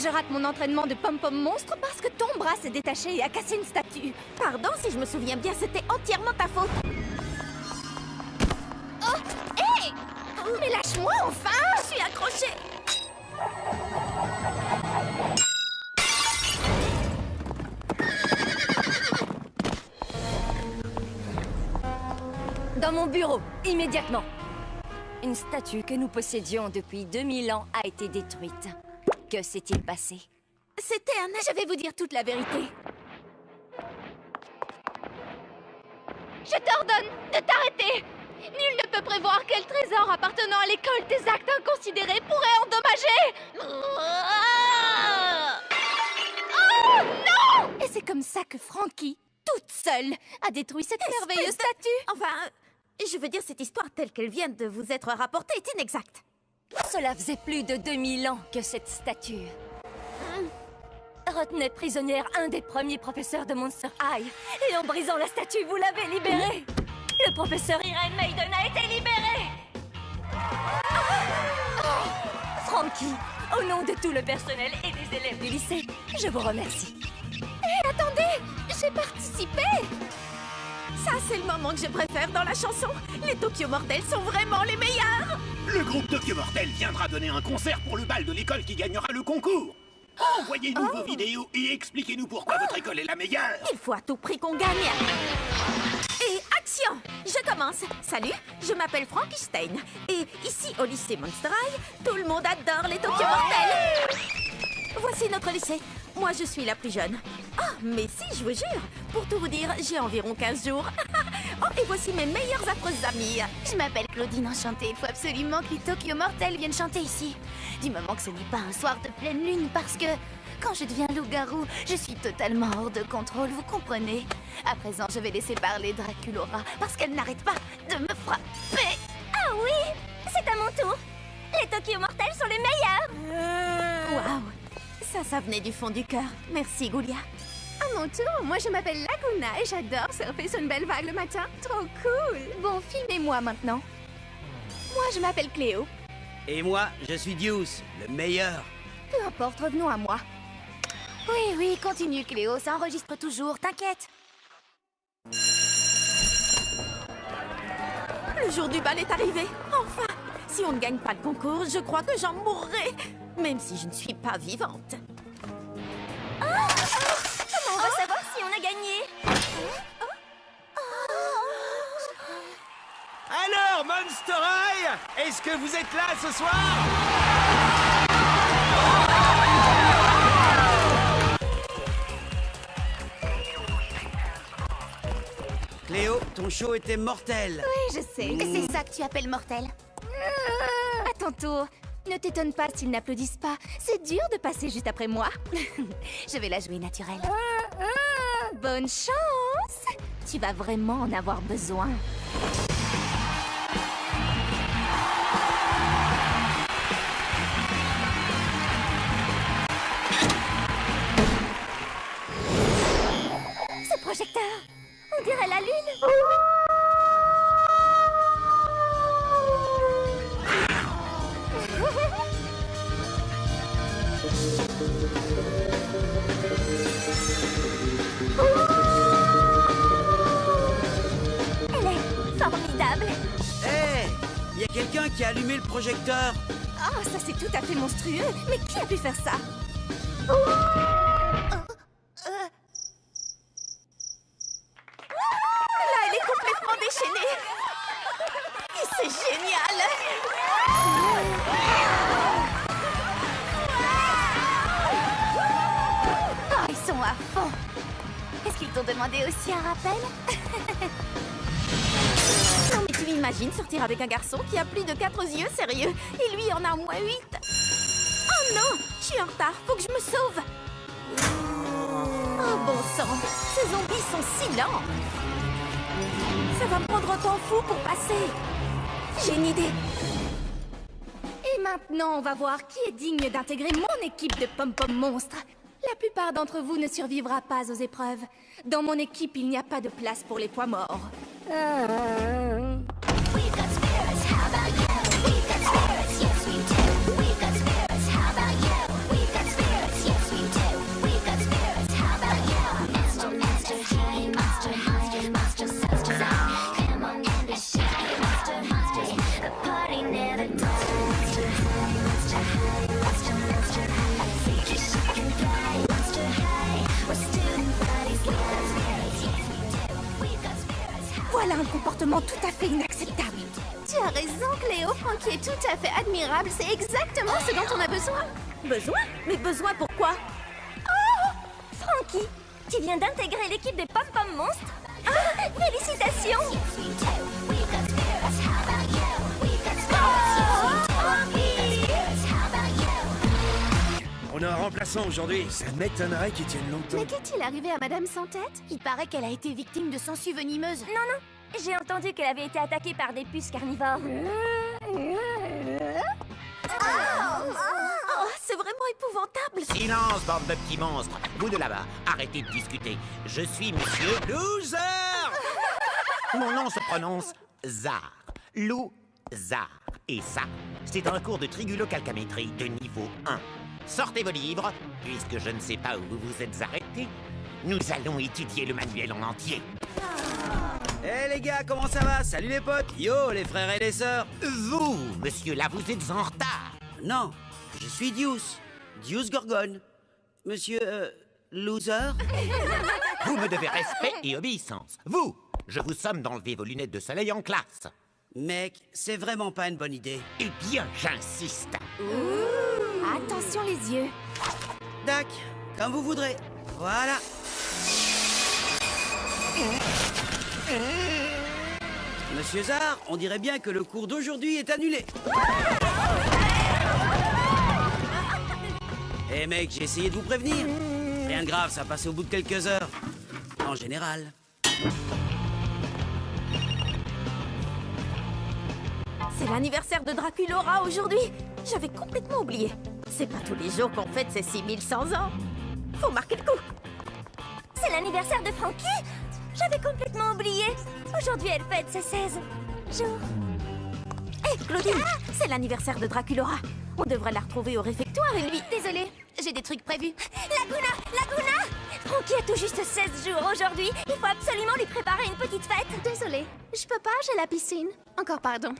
je rate mon entraînement de pom-pom monstre parce que ton bras s'est détaché et a cassé une statue. Pardon, si je me souviens bien, c'était entièrement ta faute. Oh, hé! Mais lâche-moi enfin! Je suis accrochée. Dans mon bureau, immédiatement. Une statue que nous possédions depuis 2000 ans a été détruite. Que s'est-il passé? C'était un... Je vais vous dire toute la vérité. Je t'ordonne de t'arrêter! Nul ne peut prévoir quel trésor appartenant à l'école des actes inconsidérés pourrait endommager! Oh non! Et c'est comme ça que Frankie, toute seule, a détruit cette merveilleuse statue! Enfin, je veux dire, cette histoire telle qu'elle vient de vous être rapportée est inexacte. Cela faisait plus de 2000 ans que cette statue retenait prisonnière un des premiers professeurs de Monster High. Et en brisant la statue, vous l'avez libérée. Le professeur Irene Maiden a été libéré. Frankie, au nom de tout le personnel et des élèves du lycée, je vous remercie. Hé, attendez! J'ai participé! Ça, c'est le moment que je préfère dans la chanson. Les Tokyo Mortels sont vraiment les meilleurs. Le groupe Tokyo Mortel viendra donner un concert pour le bal de l'école qui gagnera le concours. Envoyez-nous vos vidéos et expliquez-nous pourquoi votre école est la meilleure. Il faut à tout prix qu'on gagne. Et action! Je commence. Salut, je m'appelle Frankenstein. Et ici, au lycée Monster High, tout le monde adore les Tokyo Mortels. Voici notre lycée. Moi, je suis la plus jeune. Oh, mais si, je vous jure. Pour tout vous dire, j'ai environ 15 jours. Oh, et voici mes meilleures affreuses amies. Je m'appelle Claudine Enchantée. Il faut absolument que les Tokyo Mortels viennent chanter ici. Du moment que ce n'est pas un soir de pleine lune, parce que quand je deviens loup-garou, je suis totalement hors de contrôle, vous comprenez? À présent, je vais laisser parler Draculora, parce qu'elle n'arrête pas de me frapper. Ah oui, c'est à mon tour. Les Tokyo Mortels sont les meilleurs. Waouh! Ça venait du fond du cœur. Merci, Goulia. À mon tour, moi je m'appelle Laguna et j'adore surfer sur une belle vague le matin. Trop cool. Bon, filmez-moi maintenant. Moi je m'appelle Cléo. Et moi, je suis Deuce, le meilleur. Peu importe, revenons à moi. Oui, continue Cléo, ça enregistre toujours, t'inquiète. Le jour du bal est arrivé. Enfin! Si on ne gagne pas le concours, je crois que j'en mourrai. Même si je ne suis pas vivante. Comment on va savoir si on a gagné? Alors, Monster High, est-ce que vous êtes là ce soir? Cléo, ton show était mortel. Oui, je sais. C'est ça que tu appelles mortel. À ton tour. Ne t'étonne pas s'ils n'applaudissent pas. C'est dur de passer juste après moi. Je vais la jouer naturelle. Bonne chance! Tu vas vraiment en avoir besoin. Ce projecteur, on dirait la lune. Elle est formidable. Hé, il y a quelqu'un qui a allumé le projecteur. Ah, ça c'est tout à fait monstrueux. Mais qui a pu faire ça? Là, elle est complètement déchaînée. Et c'est génial. Oh, ils sont à fond. Est-ce qu'ils t'ont demandé aussi un rappel? Non, mais tu imagines sortir avec un garçon qui a plus de 4 yeux, sérieux? Et lui en a au moins 8. Oh non! Je suis en retard, faut que je me sauve. Oh bon sang, ces zombies sont si lents. Ça va me prendre un temps fou pour passer. J'ai une idée. Et maintenant, on va voir qui est digne d'intégrer mon équipe de pom-pom monstres. La plupart d'entre vous ne survivra pas aux épreuves. Dans mon équipe, il n'y a pas de place pour les poids morts. comportement tout à fait inacceptable. Tu as raison, Cléo. Frankie est tout à fait admirable. C'est exactement ce dont on a besoin. Besoin? Mais besoin pourquoi? Frankie, tu viens d'intégrer l'équipe des Pom-Pom Monstres. Ah, félicitations! On a un remplaçant aujourd'hui. Ça m'étonnerait qu'il tienne longtemps. Mais qu'est-il arrivé à Madame Sans Tête? Il paraît qu'elle a été victime de sangsues venimeuses. Non, j'ai entendu qu'elle avait été attaquée par des puces carnivores. Oh, c'est vraiment épouvantable! Silence, bande de petits monstres. Vous de là-bas, arrêtez de discuter. Je suis monsieur Loser! Mon nom se prononce Zar. Lou-Zar. Et ça, c'est un cours de trigulocalcamétrie de niveau 1. Sortez vos livres, puisque je ne sais pas où vous vous êtes arrêtés. Nous allons étudier le manuel en entier. Eh les gars, comment ça va? Salut les potes! Yo, les frères et les sœurs! Vous, monsieur là, vous êtes en retard. Non, je suis Deuce Gorgone. Monsieur, Loser? Vous me devez respect et obéissance. Vous, je vous somme d'enlever vos lunettes de soleil en classe. Mec, c'est vraiment pas une bonne idée. Eh bien, j'insiste. Attention les yeux. Dac, comme vous voudrez. Voilà. Monsieur Zar, on dirait bien que le cours d'aujourd'hui est annulé. Eh mec, j'ai essayé de vous prévenir. Rien de grave, ça passe au bout de quelques heures. En général. C'est l'anniversaire de Draculaura aujourd'hui. J'avais complètement oublié. C'est pas tous les jours qu'on fête ses 6100 ans. Faut marquer le coup. C'est l'anniversaire de Frankie? J'avais complètement oublié. Aujourd'hui, elle fête ses 16 jours. Hé, Claudine, c'est l'anniversaire de Draculaura. On devrait la retrouver au réfectoire et lui... Désolée, j'ai des trucs prévus. Laguna! Frankie a tout juste 16 jours aujourd'hui. Il faut absolument lui préparer une petite fête. Désolée, je peux pas, j'ai la piscine. Encore pardon.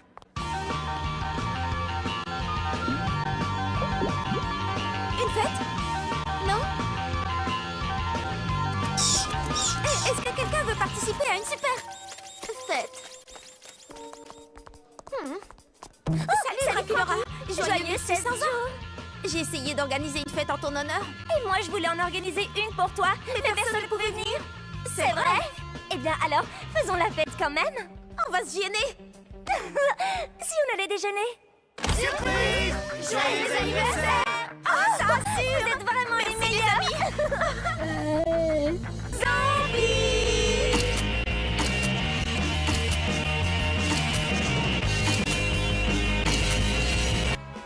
Une fête? Non? Est-ce que quelqu'un veut participer à une super... Fête. Salut Draculaura! Joyeux 16 ans! J'ai essayé d'organiser une fête en ton honneur. Et moi, je voulais en organiser une pour toi, mais personne ne pouvait venir. C'est vrai? Eh bien, alors, faisons la fête quand même. On va se gêner. Si on allait déjeuner. Surprise! Joyeux anniversaire! Oh, ça rassure! Vous êtes vraiment les meilleurs! Zombie!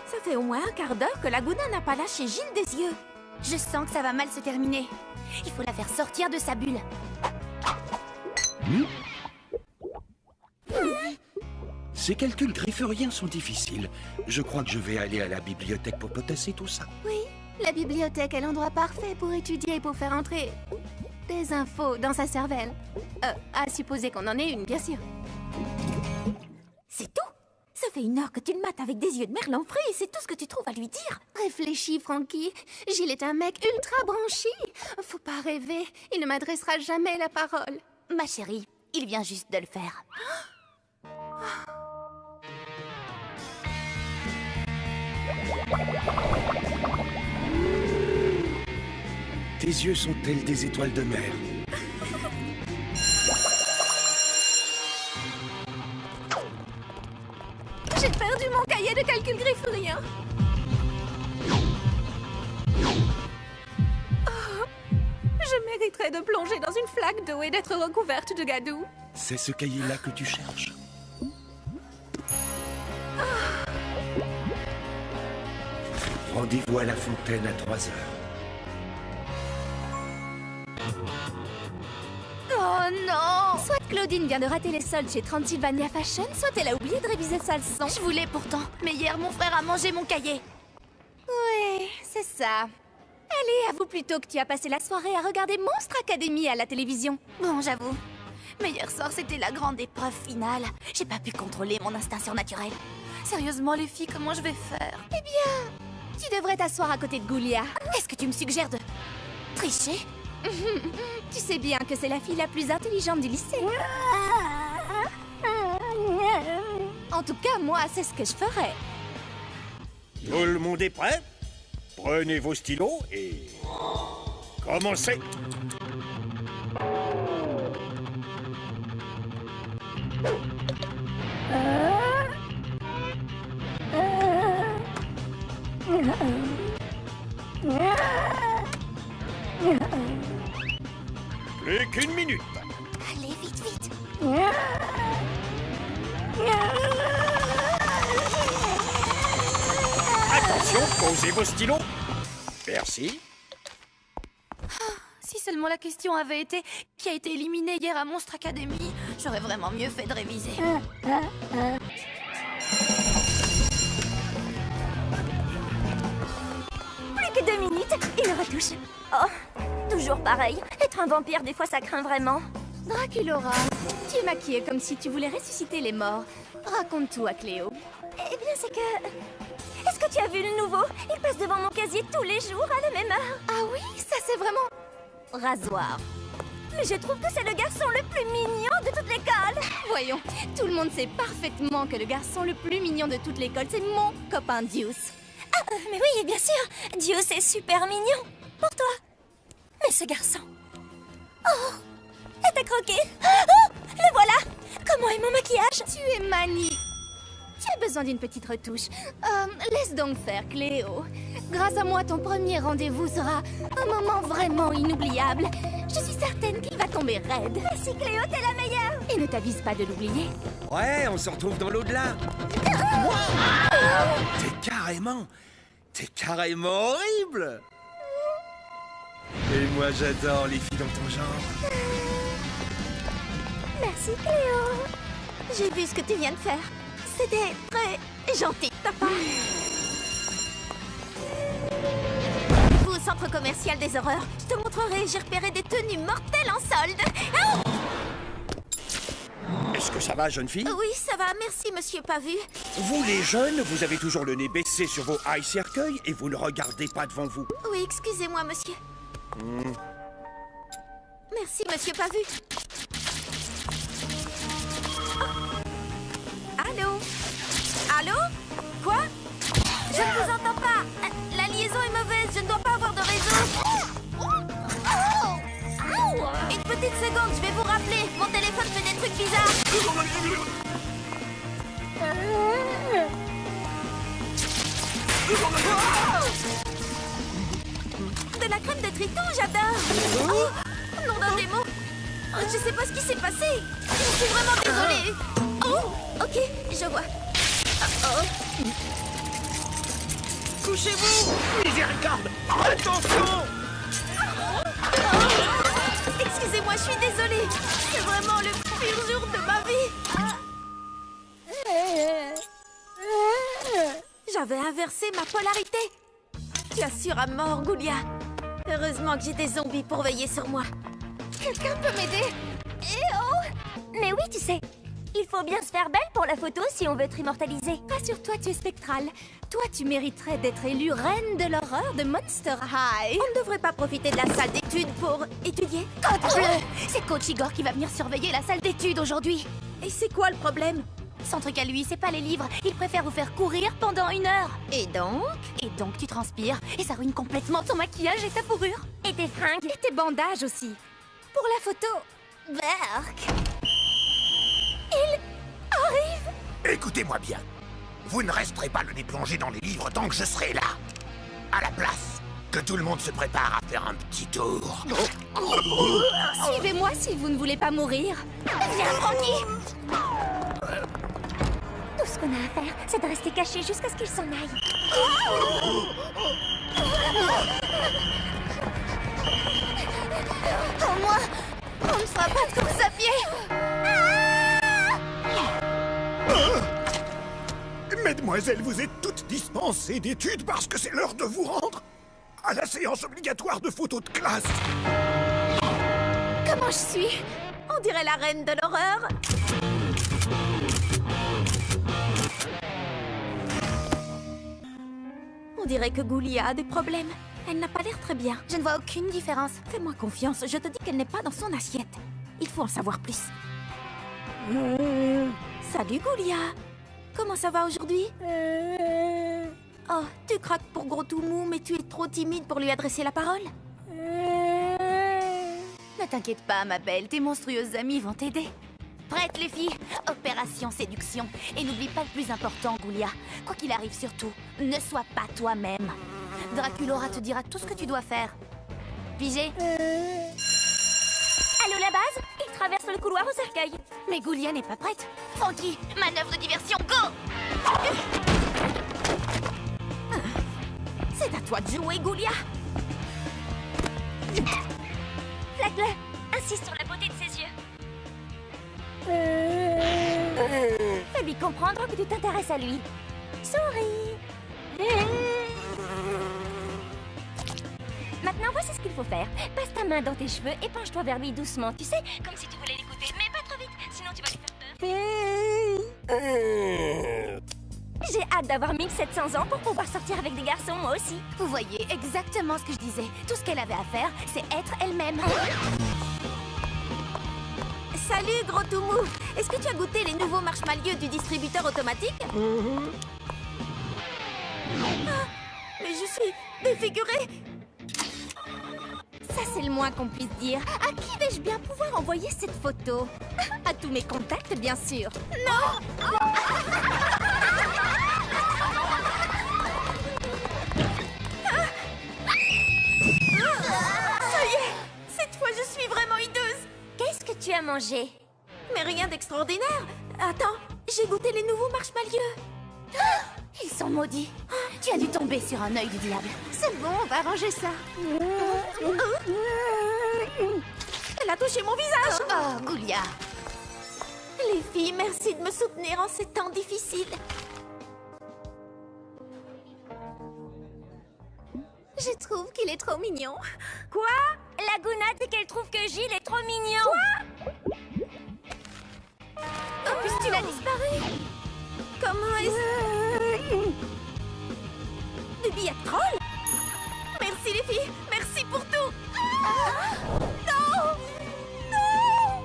Ça fait au moins un quart d'heure que Laguna n'a pas lâché Gilles des yeux. Je sens que ça va mal se terminer. Il faut la faire sortir de sa bulle. Ces calculs grifferiens sont difficiles. Je crois que je vais aller à la bibliothèque pour potasser tout ça. Oui, la bibliothèque est l'endroit parfait pour étudier et pour faire entrer des infos dans sa cervelle. À supposer qu'on en ait une, bien sûr. C'est tout? Ça fait 1 heure que tu le mates avec des yeux de merlan frit et c'est tout ce que tu trouves à lui dire? Réfléchis, Frankie. Gilles est un mec ultra branché. Faut pas rêver, il ne m'adressera jamais la parole. Ma chérie, il vient juste de le faire. Tes yeux sont tels des étoiles de mer. J'ai perdu mon cahier de calcul griffurien. Oh, je mériterais de plonger dans une flaque d'eau et d'être recouverte de gadou. C'est ce cahier-là que tu cherches. Rendez-vous à la fontaine à 3 heures. Oh non! Soit Claudine vient de rater les soldes chez Transylvania Fashion, soit elle a oublié de réviser sa leçon. Je voulais pourtant, mais hier mon frère a mangé mon cahier. Oui, c'est ça. Allez, avoue plutôt que tu as passé la soirée à regarder Monstre Academy à la télévision. Bon, j'avoue. Mais hier soir, c'était la grande épreuve finale. J'ai pas pu contrôler mon instinct surnaturel. Sérieusement, les filles, comment je vais faire? Eh bien, tu devrais t'asseoir à côté de Goulia. Est-ce que tu me suggères de tricher? Tu sais bien que c'est la fille la plus intelligente du lycée. En tout cas, moi, c'est ce que je ferais. Tout le monde est prêt? Prenez vos stylos et... commencez! Plus qu'une minute. Allez, vite, vite. Attention, posez vos stylos. Merci. Si seulement la question avait été qui a été éliminé hier à Monstre Academy, j'aurais vraiment mieux fait de réviser. Plus que 2 minutes, une retouche. Oh, toujours pareil. Être un vampire, des fois, ça craint vraiment. Draculaura, tu es maquillée comme si tu voulais ressusciter les morts. Raconte tout à Cléo. Eh bien, c'est que... Est-ce que tu as vu le nouveau? Il passe devant mon casier tous les jours à la même heure. Ah oui, ça c'est vraiment... Rasoir. Mais je trouve que c'est le garçon le plus mignon de toute l'école. Voyons, tout le monde sait parfaitement que le garçon le plus mignon de toute l'école, c'est mon copain Deuce. Ah, mais oui, bien sûr. Deuce est super mignon. Pour toi. Mais ce garçon... Oh, elle t'a croqué. Oh, le voilà. Comment est mon maquillage? Tu es mani. Tu as besoin d'une petite retouche. Laisse donc faire, Cléo. Grâce à moi, ton premier rendez-vous sera un moment vraiment inoubliable. Je suis certaine qu'il va tomber raide. Merci Cléo, t'es la meilleure. Et ne t'avise pas de l'oublier. Ouais, on se retrouve dans l'au-delà. T'es carrément horrible. Et moi, j'adore les filles dans ton genre. Merci, Cléo. J'ai vu ce que tu viens de faire. C'était très gentil de ta part. Au centre commercial des horreurs, je te montrerai, j'ai repéré des tenues mortelles en solde. Ah! Est-ce que ça va, jeune fille? Oui, ça va, merci, monsieur Pavu. Vous, les jeunes, vous avez toujours le nez baissé sur vos high cercueils et vous ne regardez pas devant vous. Oui, excusez-moi, monsieur. Merci, monsieur Pavu. Allô? Allô? Quoi? Je ne vous entends pas. La liaison est mauvaise, je ne dois pas avoir de réseau. Une petite seconde, je vais vous rappeler. Mon téléphone fait des trucs bizarres. De la crème de triton, j'adore. Oh, nom d'un démon. Oh, je sais pas ce qui s'est passé. Je suis vraiment désolée. Oh, ok, je vois. Oh. Couchez-vous! Miséricorde! Attention! Excusez-moi, je suis désolée. C'est vraiment le pire jour de ma vie. J'avais inversé ma polarité. Tu assures à mort, Goulia. Heureusement que j'ai des zombies pour veiller sur moi. Quelqu'un peut m'aider? Eh oh! Mais oui, tu sais, il faut bien se faire belle pour la photo si on veut être immortalisé. Rassure-toi, tu es spectrale. Toi, tu mériterais d'être élue reine de l'horreur de Monster High. On ne devrait pas profiter de la salle d'études pour étudier? Code bleu! C'est Coach Igor qui va venir surveiller la salle d'études aujourd'hui. Et c'est quoi le problème? Son truc à lui, c'est pas les livres. Il préfère vous faire courir pendant 1 heure. Et donc? Et donc, tu transpires et ça ruine complètement ton maquillage et ta fourrure. Et tes fringues. Et tes bandages aussi. Pour la photo... Berk. Il arrive. Écoutez-moi bien. Vous ne resterez pas le nez plongé dans les livres tant que je serai là. À la place, que tout le monde se prépare à faire un petit tour. Suivez-moi si vous ne voulez pas mourir. Viens, Frankie. Tout ce qu'on a à faire, c'est de rester caché jusqu'à ce qu'il s'en aille. Au moins, on ne fera pas de course à pied. Mesdemoiselles, vous êtes toutes dispensées d'études parce que c'est l'heure de vous rendre à la séance obligatoire de photos de classe. Comment je suis? On dirait la reine de l'horreur. On dirait que Goulia a des problèmes. Elle n'a pas l'air très bien. Je ne vois aucune différence. Fais-moi confiance, je te dis qu'elle n'est pas dans son assiette. Il faut en savoir plus. Salut Goulia. Comment ça va aujourd'hui? Oh, tu craques pour Gros tout mou, mais tu es trop timide pour lui adresser la parole. Ne t'inquiète pas, ma belle, tes monstrueuses amies vont t'aider. Prête, les filles? Opération séduction. Et n'oublie pas le plus important, Goulia. Quoi qu'il arrive surtout, ne sois pas toi-même. Draculaura te dira tout ce que tu dois faire. Pigé? Allô, la base? Il traverse le couloir au cercueil. Mais Goulia n'est pas prête. Frankie, manœuvre de diversion, go! C'est à toi de jouer, Goulia. Flaque-le. Insiste sur la beauté de ses yeux. Fais-lui comprendre que tu t'intéresses à lui. Souris. Maintenant, voici ce qu'il faut faire. Passe ta main dans tes cheveux et penche-toi vers lui doucement. Tu sais, comme si tu voulais l'écouter, mais pas trop vite, sinon tu vas lui faire peur. J'ai hâte d'avoir 1700 ans pour pouvoir sortir avec des garçons, moi aussi. Vous voyez exactement ce que je disais. Tout ce qu'elle avait à faire, c'est être elle-même. Salut, Gros tout mou. Est-ce que tu as goûté les nouveaux marshmallows du distributeur automatique? Ah, mais je suis défigurée. Ça, c'est le moins qu'on puisse dire. À qui vais-je bien pouvoir envoyer cette photo? À tous mes contacts, bien sûr. Non! Ça y est! Cette fois, je suis vraiment hideuse! Qu'est-ce que tu as mangé? Mais rien d'extraordinaire. Attends, j'ai goûté les nouveaux marshmallows. Ils sont maudits. Tu as dû tomber sur un œil du diable. C'est bon, on va arranger ça. Elle a touché mon visage. Oh, Goulia. Les filles, merci de me soutenir en ces temps difficiles. Je trouve qu'il est trop mignon. Quoi? Laguna dit qu'elle trouve que Gilles est trop mignon. Quoi? En plus, tu l'as disparu. Comment est-ce... Des billets de troll? Merci les filles, merci pour tout. Non! Non!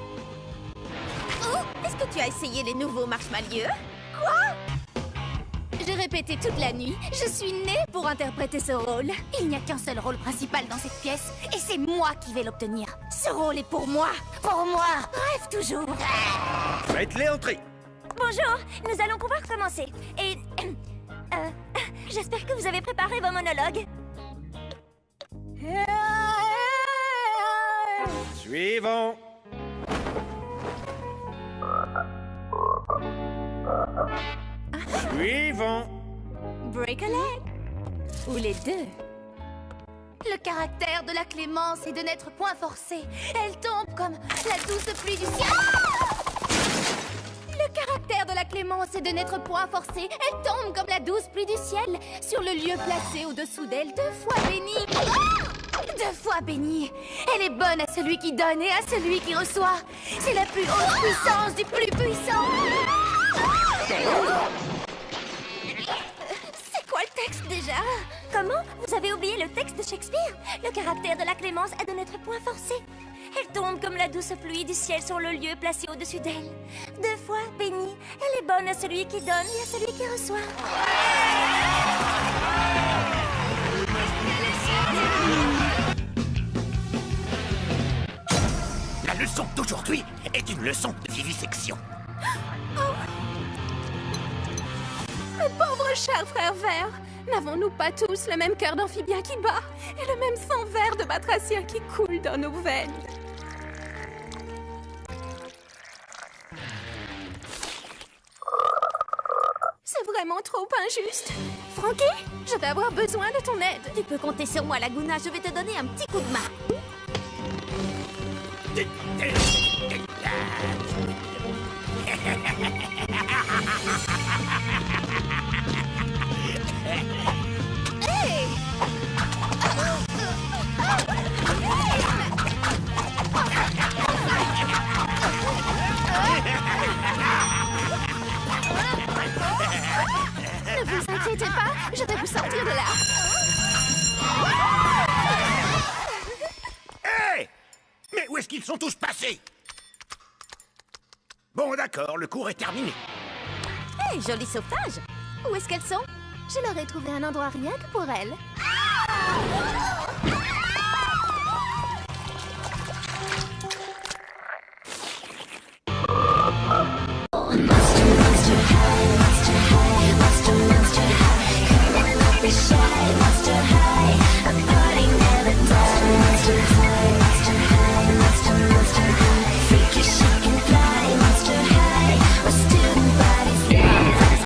Oh, est-ce que tu as essayé les nouveaux marshmallows? Quoi? J'ai répété toute la nuit. Je suis née pour interpréter ce rôle. Il n'y a qu'un seul rôle principal dans cette pièce, et c'est moi qui vais l'obtenir. Ce rôle est pour moi. Pour moi. Rêve toujours. Faites-les entrer. Bonjour, nous allons pouvoir commencer. Et... j'espère que vous avez préparé vos monologues. Suivons. Suivons. Break a leg. Ou les deux. Le caractère de la clémence est de n'être point forcé. Elle tombe comme la douce pluie du ciel. Le caractère de la clémence est de n'être point forcé. Elle tombe comme la douce pluie du ciel sur le lieu placé au-dessous d'elle, 2 fois bénie. 2 fois bénie. Elle est bonne à celui qui donne et à celui qui reçoit. C'est la plus haute puissance du plus puissant. C'est quoi le texte déjà? Comment? Vous avez oublié le texte de Shakespeare? Le caractère de la clémence est de n'être point forcé. Elle tombe comme la douce pluie du ciel sur le lieu placé au-dessus d'elle. 2 fois bénie. Elle est bonne à celui qui donne et à celui qui reçoit. La leçon d'aujourd'hui est une leçon de vivisection. Le pauvre cher frère vert. N'avons-nous pas tous le même cœur d'amphibien qui bat et le même sang vert de batracien qui coule dans nos veines? C'est vraiment trop injuste. Frankie, je vais avoir besoin de ton aide. Tu peux compter sur moi, Laguna. Je vais te donner un petit coup de main. Ne vous inquiétez pas, je vais vous sortir de là. Hé! Mais où est-ce qu'ils sont tous passés? Bon, d'accord, le cours est terminé. Hey, joli sauvetage! Où est-ce qu'elles sont? Je leur ai trouvé un endroit rien que pour elles.